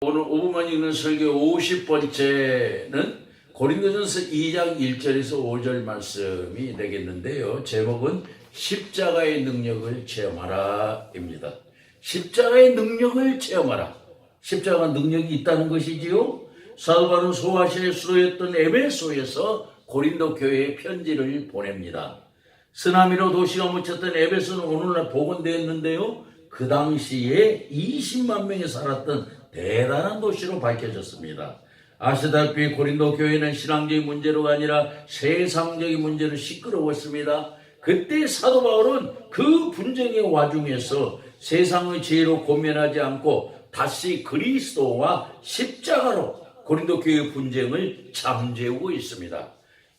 오늘 5분만 읽는 설교 50번째는 고린도전서 2장 1절에서 5절 말씀이 되겠는데요. 제목은 십자가의 능력을 체험하라 입니다. 십자가의 능력을 체험하라. 십자가 능력이 있다는 것이지요. 사도 바울은 소아시아의 수도였던 에베소에서 고린도 교회에 편지를 보냅니다. 쓰나미로 도시가 묻혔던 에베소는 오늘날 복원되었는데요. 그 당시에 20만 명이 살았던 대단한 도시로 밝혀졌습니다. 아시다시피 고린도 교회는 신앙적인 문제로가 아니라 세상적인 문제로 시끄러웠습니다. 그때 사도 바울은 그 분쟁의 와중에서 세상의 죄로 고민하지 않고 다시 그리스도와 십자가로 고린도 교회의 분쟁을 잠재우고 있습니다.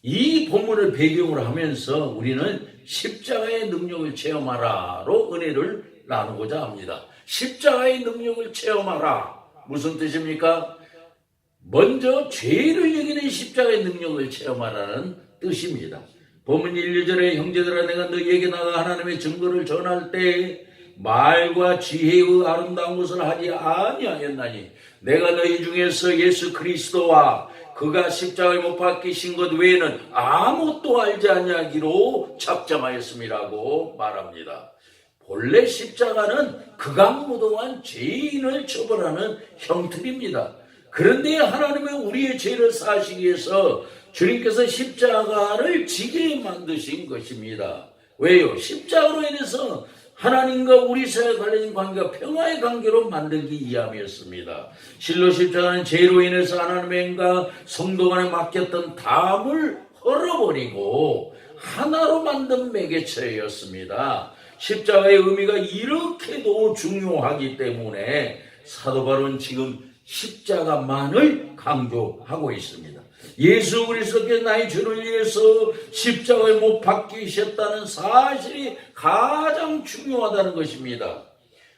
이 본문을 배경으로 하면서 우리는 십자가의 능력을 체험하라로 은혜를 나누고자 합니다. 십자가의 능력을 체험하라. 무슨 뜻입니까? 먼저 죄를 이기는 십자가의 능력을 체험하라는 뜻입니다. 본문 1, 2절에 형제들아 내가 너희에게 나가 하나님의 증거를 전할 때 말과 지혜의 아름다운 것을 하지 아니하였나니 내가 너희 중에서 예수 그리스도와 그가 십자가에 못 박히신 것 외에는 아무것도 알지 아니하기로 작정하였음이라고 말합니다. 본래 십자가는 극악무도한 죄인을 처벌하는 형틀입니다. 그런데 하나님은 우리의 죄를 사하시기 위해서 주님께서 십자가를 지게 만드신 것입니다. 왜요? 십자가로 인해서 하나님과 우리 사이에 관련된 관계가 평화의 관계로 만들기 위함이었습니다. 실로 십자가는 죄로 인해서 하나님과 성도 간에 맡겼던 담을 헐어버리고 하나로 만든 매개체였습니다. 십자가의 의미가 이렇게도 중요하기 때문에 사도 바울은 지금 십자가만을 강조하고 있습니다. 예수 그리스도께서 나의 죄를 위해서 십자가에 못 박히셨다는 사실이 가장 중요하다는 것입니다.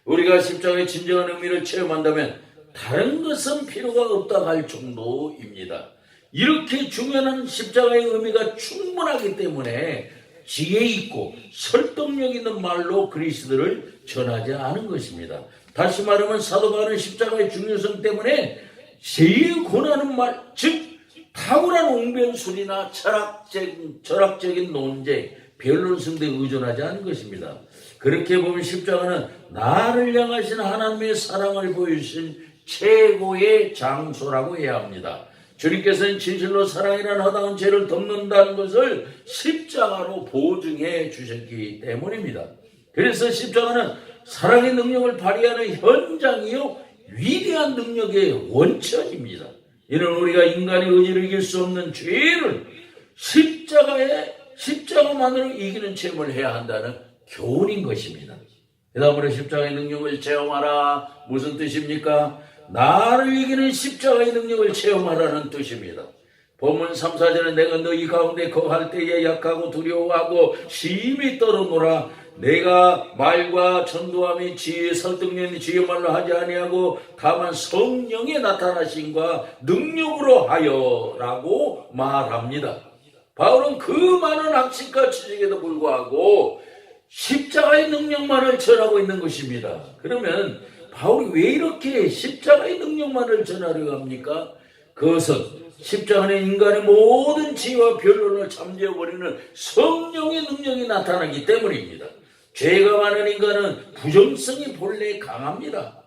우리가 십자가의 진정한 의미를 체험한다면 다른 것은 필요가 없다 할 정도입니다. 이렇게 중요한 십자가의 의미가 충분하기 때문에 지혜 있고 설득력 있는 말로 그리스도를 전하지 않은 것입니다. 다시 말하면 사도 바울은 십자가의 중요성 때문에 제일 권하는 말, 즉 탁월한 웅변술이나 철학적인 논쟁, 변론성대에 의존하지 않은 것입니다. 그렇게 보면 십자가는 나를 향하신 하나님의 사랑을 보여주신 최고의 장소라고 해야 합니다. 주님께서는 진실로 사랑이라는 허다한 죄를 덮는다는 것을 십자가로 보증해 주셨기 때문입니다. 그래서 십자가는 사랑의 능력을 발휘하는 현장이요 위대한 능력의 원천입니다. 이는 우리가 인간의 의지를 이길 수 없는 죄를 십자가만으로 이기는 체험을 해야 한다는 교훈인 것입니다. 그다음으로 십자가의 능력을 체험하라. 무슨 뜻입니까? 나를 이기는 십자가의 능력을 체험하라는 뜻입니다. 본문 3, 4절은 내가 너희 가운데 거할 때에 약하고 두려워하고 심히 떨어노라. 내가 말과 전도함이 지혜의 설득력이 지혜의 말로 하지 아니하고 다만 성령의 나타나심과 능력으로 하여라고 말합니다. 바울은 그 많은 학식과 지식에도 불구하고 십자가의 능력만을 전하고 있는 것입니다. 그러면 바울이 왜 이렇게 십자가의 능력만을 전하려고 합니까? 그것은 십자가는 인간의 모든 지혜와 변론을 잠재워버리는 성령의 능력이 나타나기 때문입니다. 죄가 많은 인간은 부정성이 본래 강합니다.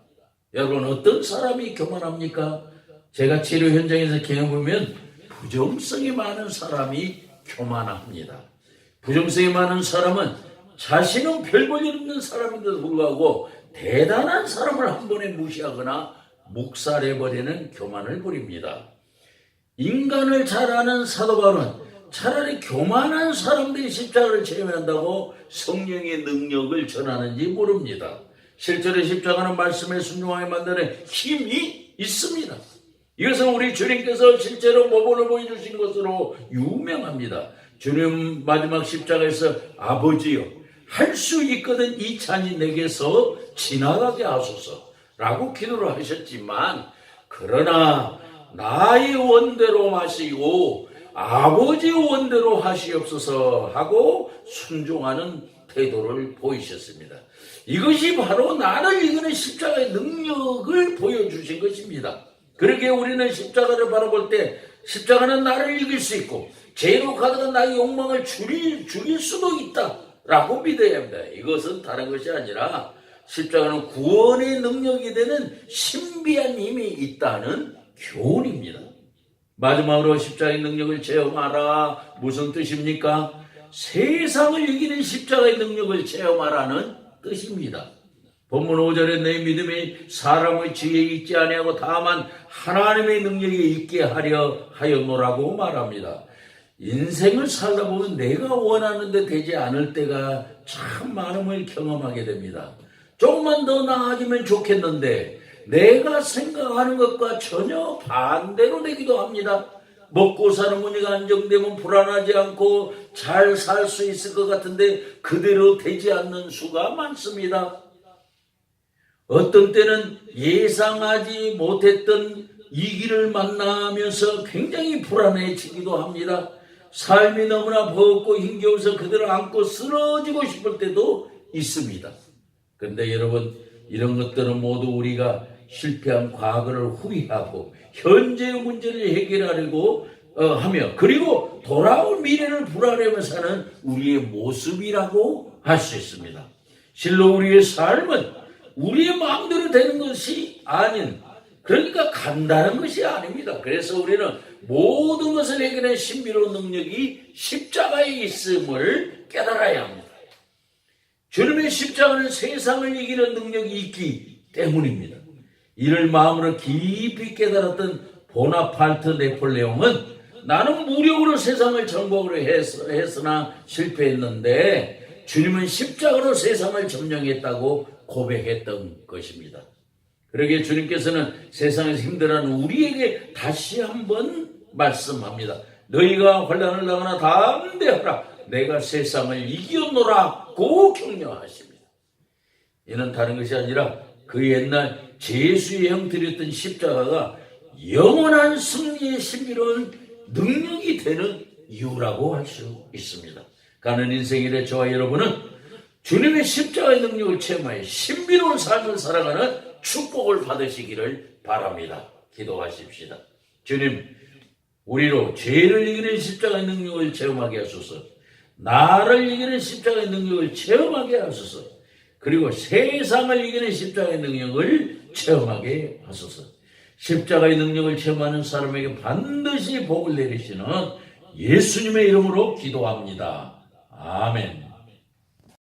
여러분 어떤 사람이 교만합니까? 제가 치료 현장에서 경험해보면 부정성이 많은 사람이 교만합니다. 부정성이 많은 사람은 자신은 별 볼 일 없는 사람인데도 불구하고 대단한 사람을 한 번에 무시하거나 묵살해버리는 교만을 부립니다. 인간을 잘 아는 사도 바울은 차라리 교만한 사람들이 십자가를 체험한다고 성령의 능력을 전하는지 모릅니다. 실제로 십자가는 말씀에 순종하게 만드는 힘이 있습니다. 이것은 우리 주님께서 실제로 모범을 보여주신 것으로 유명합니다. 주님 마지막 십자가에서 아버지여 할 수 있거든 이 잔이 내게서 지나가게 하소서라고 기도를 하셨지만 그러나 나의 원대로 마시고 아버지의 원대로 하시옵소서 하고 순종하는 태도를 보이셨습니다. 이것이 바로 나를 이기는 십자가의 능력을 보여주신 것입니다. 그렇게 우리는 십자가를 바라볼 때 십자가는 나를 이길 수 있고 죄로 가득한 나의 욕망을 죽일 수도 있다라고 믿어야 합니다. 이것은 다른 것이 아니라 십자가는 구원의 능력이 되는 신비한 힘이 있다는 교훈입니다. 마지막으로 십자가의 능력을 체험하라. 무슨 뜻입니까? 세상을 이기는 십자가의 능력을 체험하라는 뜻입니다. 본문 5절에 내 믿음이 사람의 지혜에 있지 아니하고 다만 하나님의 능력에 있게 하려 하였노라고 말합니다. 인생을 살다 보면 내가 원하는 데 되지 않을 때가 참 많음을 경험하게 됩니다. 조금만 더 나아지면 좋겠는데 내가 생각하는 것과 전혀 반대로 되기도 합니다. 먹고 사는 문제가 안정되면 불안하지 않고 잘 살 수 있을 것 같은데 그대로 되지 않는 수가 많습니다. 어떤 때는 예상하지 못했던 위기를 만나면서 굉장히 불안해지기도 합니다. 삶이 너무나 버겁고 힘겨워서 그대로 안고 쓰러지고 싶을 때도 있습니다. 그런데 여러분, 이런 것들은 모두 우리가 실패한 과거를 후회하고 현재의 문제를 해결하려고 하며 그리고 돌아올 미래를 불안해하며 사는 우리의 모습이라고 할 수 있습니다. 실로 우리의 삶은 우리의 마음대로 되는 것이 아닌, 그러니까 간다는 것이 아닙니다. 그래서 우리는 모든 것을 해결하는 신비로운 능력이 십자가에 있음을 깨달아야 합니다. 주님의 십자가는 세상을 이기는 능력이 있기 때문입니다. 이를 마음으로 깊이 깨달았던 보나파르트 네폴레옹은 나는 무력으로 세상을 정복으로 했으나 실패했는데 주님은 십자가로 세상을 점령했다고 고백했던 것입니다. 그러기에 주님께서는 세상에서 힘들어하는 우리에게 다시 한번 말씀합니다. 너희가 환난을 당하나 담대하라. 내가 세상을 이겼노라고 격려하십니다. 이는 다른 것이 아니라 그 옛날 제수의 형태였던 십자가가 영원한 승리의 신비로운 능력이 되는 이유라고 할 수 있습니다. 가는 인생일에 저와 여러분은 주님의 십자가의 능력을 체험하여 신비로운 삶을 살아가는 축복을 받으시기를 바랍니다. 기도하십시다. 주님, 우리로 죄를 이기는 십자가의 능력을 체험하게 하소서. 나를 이기는 십자가의 능력을 체험하게 하소서. 그리고 세상을 이기는 십자가의 능력을 체험하게 하소서. 십자가의 능력을 체험하는 사람에게 반드시 복을 내리시는 예수님의 이름으로 기도합니다. 아멘.